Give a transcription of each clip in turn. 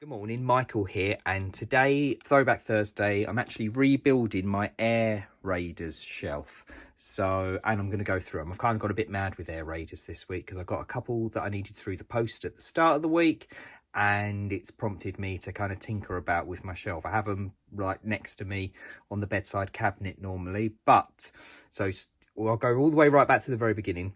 Good morning, Michael here, and today, Throwback Thursday, I'm actually rebuilding my Air Raiders shelf. And I'm going to go through them. I've kind of got a bit mad with Air Raiders this week because I got a couple that I needed through the post at the start of the week, and it's prompted me to kind of tinker about with my shelf. I have them right next to me on the bedside cabinet normally, I'll go all the way right back to the very beginning.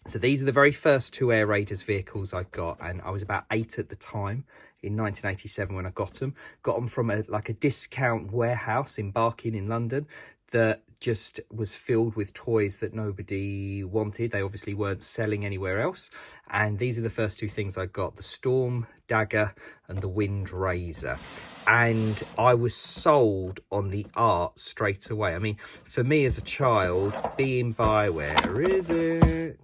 So these are the very first two Air Raiders vehicles I got, and I was about 8 at the time in 1987 when I got them. Got them from a discount warehouse in Barking in London that just was filled with toys that nobody wanted. They obviously weren't selling anywhere else. And these are the first two things I got: the Storm Dagger and the Wind Razor. And I was sold on the art straight away. I mean, for me as a child, being by, where is it?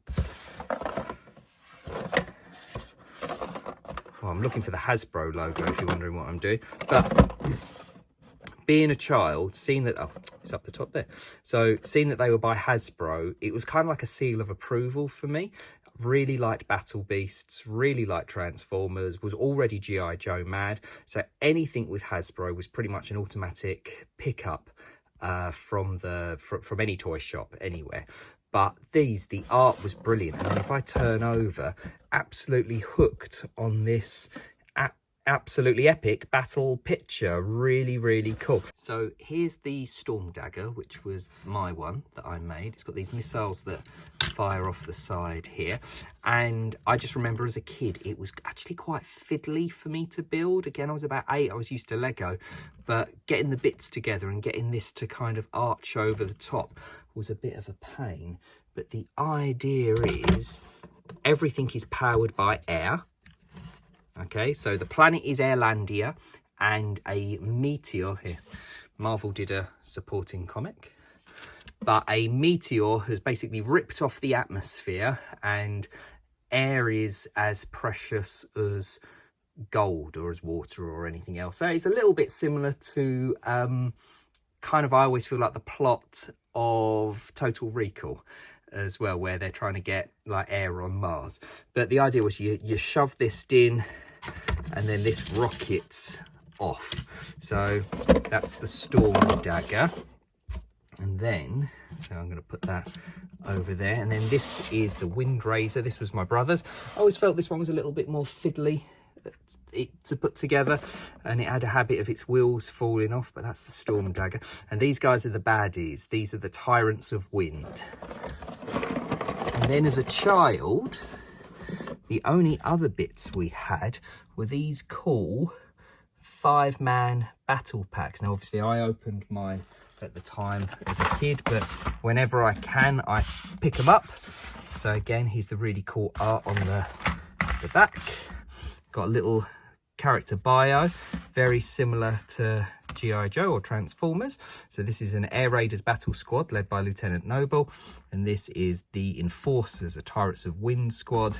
Oh, I'm looking for the Hasbro logo if you're wondering what I'm doing. But being a child, seeing that, oh, it's up the top there. So seeing that they were by Hasbro, it was kind of like a seal of approval for me. Really liked Battle Beasts, really liked Transformers, was already G.I. Joe mad. So anything with Hasbro was pretty much an automatic pickup from any toy shop anywhere. But the art was brilliant. And then if I turn over, absolutely hooked on this absolutely epic battle picture. Really, really cool. So here's the Storm Dagger, which was my one that I made. It's got these missiles that fire off the side here. And I just remember as a kid, it was actually quite fiddly for me to build. Again, I was about 8, I was used to Lego, but getting the bits together and getting this to kind of arch over the top was a bit of a pain. But the idea is everything is powered by air. Okay, so the planet is Airlandia, and a meteor here. Marvel did a supporting comic, but a meteor has basically ripped off the atmosphere, and air is as precious as gold or as water or anything else. So it's a little bit similar to I always feel like the plot of Total Recall as well, where they're trying to get like air on Mars. But the idea was you shove this in, and then this rockets off. So that's the Storm Dagger. And then, so I'm going to put that over there. And then this is the Wind Razor. This was my brother's. I always felt this one was a little bit more fiddly to put together, and it had a habit of its wheels falling off, but that's the Storm Dagger. And these guys are the baddies. These are the Tyrants of Wind. And then as a child, the only other bits we had were these cool 5-man battle packs. Now, obviously, I opened mine at the time as a kid, but whenever I can, I pick them up. So again, here's the really cool art on the back. Got a little character bio, very similar to G.I. Joe or Transformers. So this is an Air Raiders battle squad led by Lieutenant Noble, and this is the Enforcers, a Tyrants of Wind squad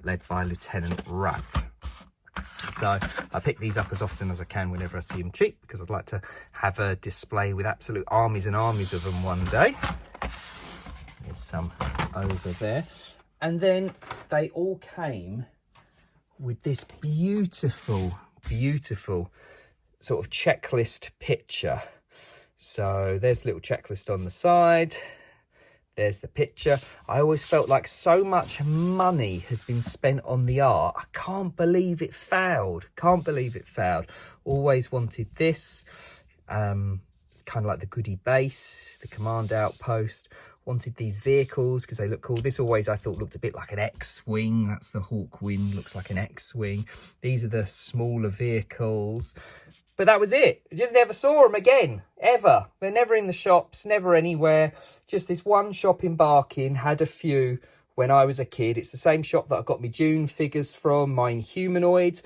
led by Lieutenant Rat. So I pick these up as often as I can whenever I see them cheap, because I'd like to have a display with absolute armies and armies of them one day. There's some over there. And then they all came with this beautiful sort of checklist picture. So there's a little checklist on the side. There's the picture. I always felt like so much money had been spent on the art. I can't believe it failed. Always wanted this. Kind of like the goodie base, the command outpost. Wanted these vehicles because they look cool. This always, I thought, looked a bit like an X-Wing. That's the Hawkwind, looks like an X-Wing. These are the smaller vehicles. But that was it. I just never saw them again, ever. They're never in the shops, never anywhere. Just this one shop in Barking had a few when I was a kid. It's the same shop that I got my Dune figures from, my Humanoids.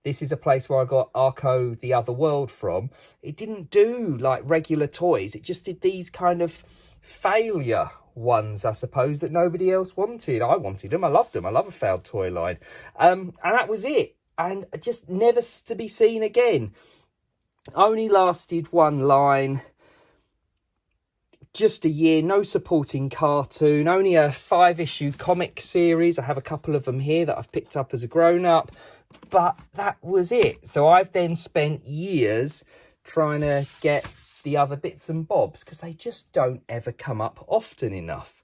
This is a place where I got Arco the Other World from. It didn't do like regular toys. It just did these kind of failure ones, I suppose, that nobody else wanted. I wanted them. I loved them. I love a failed toy line. And that was it. And just never to be seen again. Only lasted one line. Just a year, no supporting cartoon, only a 5-issue comic series. I have a couple of them here that I've picked up as a grown-up. but that was it. So I've then spent years trying to get the other bits and bobs because they just don't ever come up often enough.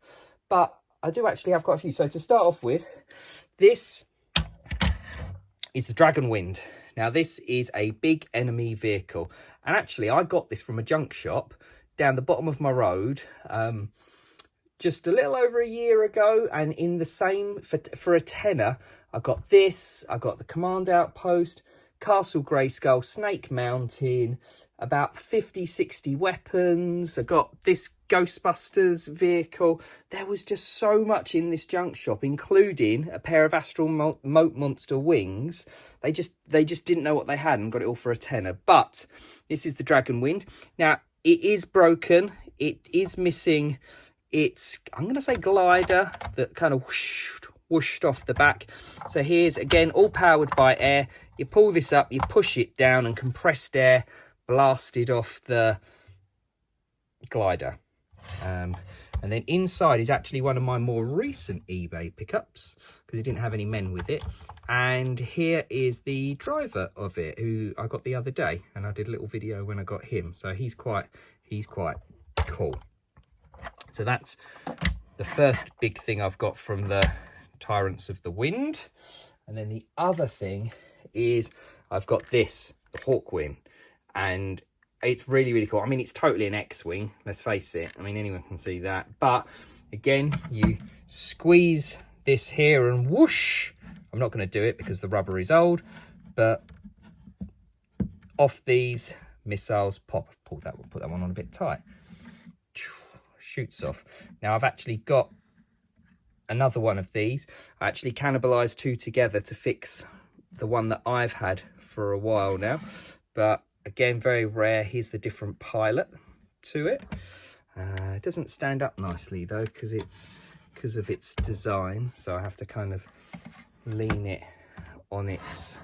But I do actually have quite a few. So to start off with, this is the Dragon Wind. Now this is a big enemy vehicle, and actually I got this from a junk shop down the bottom of my road just a little over a year ago, and in the same for a tenner I got this. I got the Command Outpost, Castle Grayskull, Snake Mountain, about 50-60 weapons. I got this Ghostbusters vehicle. There was just so much in this junk shop, including a pair of Astral Moat Monster wings. They just didn't know what they had and got it all for a tenner. But this is the Dragon Wind. Now it is broken. It is missing its, I'm going to say, glider that kind of whooshed off the back. So here's again all powered by air. You pull this up, you push it down, and compressed air blasted off the glider. And then inside is actually one of my more recent eBay pickups because it didn't have any men with it. And here is the driver of it, who I got the other day, and I did a little video when I got him. So he's quite cool. So that's the first big thing I've got from the Tyrants of the Wind. And then the other thing is I've got this, the Hawkwing, and it's really cool. I mean, it's totally an X-Wing, let's face it. I mean, anyone can see that. But again, you squeeze this here and whoosh. I'm not going to do it because the rubber is old, but off these missiles pop. Put that one on a bit tight. Shoots off. Now I've actually got another one of these. I actually cannibalized two together to fix the one that I've had for a while now, but again, very rare. Here's the different pilot to it. It doesn't stand up nicely though because of its design, so I have to kind of lean it on its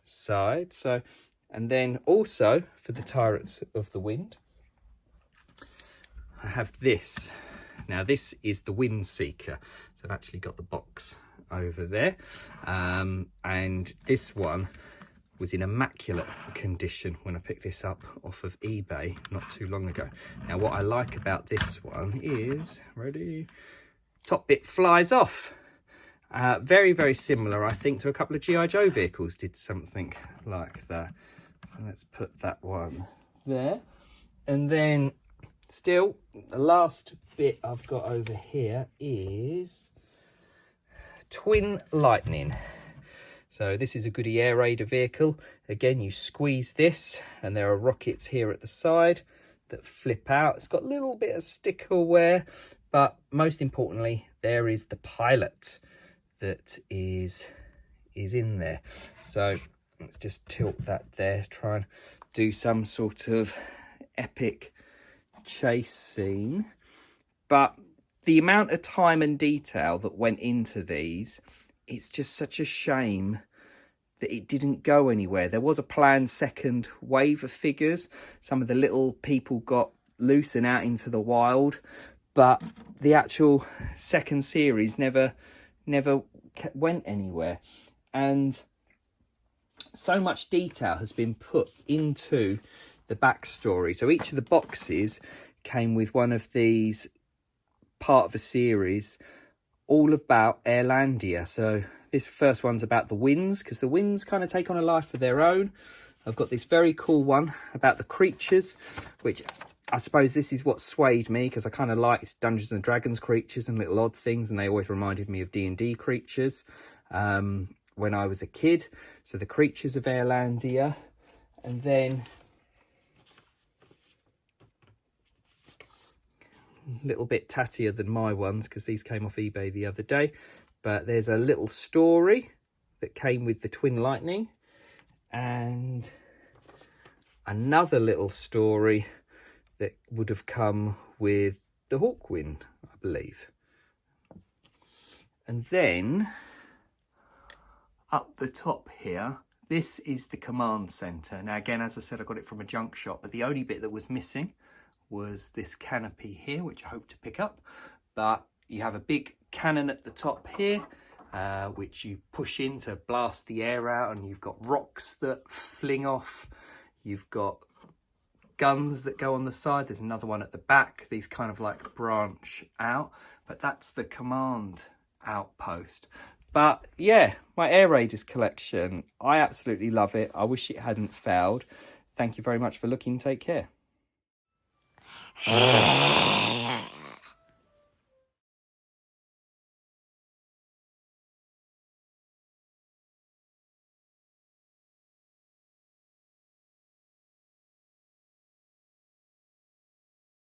side. So, and then also for the Tyrants of the Wind, I have this. Now this is the Wind Seeker. So I've actually got the box over there. And this one was in immaculate condition when I picked this up off of eBay not too long ago. Now what I like about this one is, ready, top bit flies off. Very similar, I think, to a couple of G.I. Joe vehicles did something like that. So let's put that one there. And then still, the last bit I've got over here is Twin Lightning. So this is a Goody Air Raider vehicle. Again, you squeeze this and there are rockets here at the side that flip out. It's got a little bit of sticker wear, but most importantly, there is the pilot that is in there. So let's just tilt that there, try and do some sort of epic chase scene. But the amount of time and detail that went into these, it's just such a shame that it didn't go anywhere. There was a planned second wave of figures. Some of the little people got loose and out into the wild, but the actual second series never went anywhere. And so much detail has been put into the backstory. So each of the boxes came with one of these, part of a series all about Airlandia. So this first one's about the winds, because the winds kind of take on a life of their own. I've got this very cool one about the creatures, which I suppose this is what swayed me, because I kind of like Dungeons and Dragons creatures and little odd things, and they always reminded me of D&D creatures when I was a kid. So the creatures of Airlandia. And then a little bit tattier than my ones because these came off eBay the other day, but there's a little story that came with the Twin Lightning and another little story that would have come with the Hawkwing, I believe. And then up the top here, this is the command center. Now again, as I said, I got it from a junk shop, but the only bit that was missing was this canopy here, which I hope to pick up. But you have a big cannon at the top here, which you push in to blast the air out, and you've got rocks that fling off. You've got guns that go on the side. There's another one at the back. These kind of like branch out, but that's the command outpost. But yeah, my Air Raiders collection, I absolutely love it. I wish it hadn't failed. Thank you very much for looking. Take care.